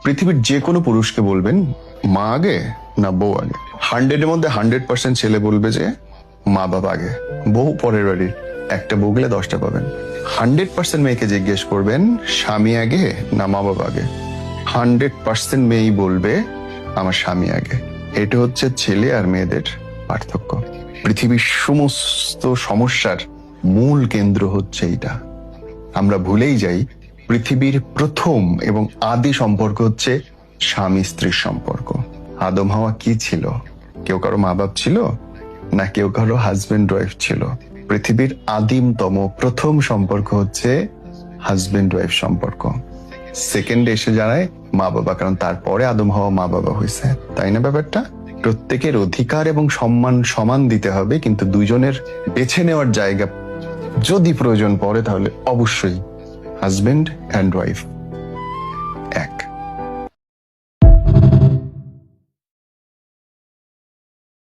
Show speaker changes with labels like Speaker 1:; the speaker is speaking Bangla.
Speaker 1: পৃথিবীর যে কোনো পুরুষকে বলবেন মা আগে না বউ আগে, 100-এর মধ্যে 100% ছেলে বলবে যে মা বাবা আগে, বউ পরের বাড়ি। একটা বগলে 10টা পাবেন। 100% মেয়েকে জিজ্ঞেস করবেন স্বামী আগে না মা বাবা আগে, 100% মেয়েই বলবে আমার স্বামী আগে। এটা হচ্ছে ছেলে আর মেয়েদের পার্থক্য। পৃথিবীর সমস্ত সমস্যার মূল কেন্দ্র হচ্ছে এটা। আমরা ভুলেই যাই পৃথিবীর প্রথম এবং আদি সম্পর্ক হচ্ছে স্বামী স্ত্রীর সম্পর্ক। আদম হাওয়া কি ছিল? কেউ কারো মা বাপ ছিল না কেউ কারো হাজবেন্ড ওয়াইফ ছিল? পৃথিবীর আদিমতম প্রথম সম্পর্ক হচ্ছে হাজবেন্ড ওয়াইফ সম্পর্ক। সেকেন্ডে এসে জানায় মা বাবা, কারণ তারপরে আদম হাওয়া মা বাবা হয়েছে। তাই না ব্যাপারটা? প্রত্যেকের অধিকার এবং সম্মান সমান দিতে হবে, কিন্তু দুইজনের বেছে নেওয়ার জায়গা যদি প্রয়োজন পড়ে তাহলে অবশ্যই হাজবেন্ড অ্যান্ড ওয়াইফ এক।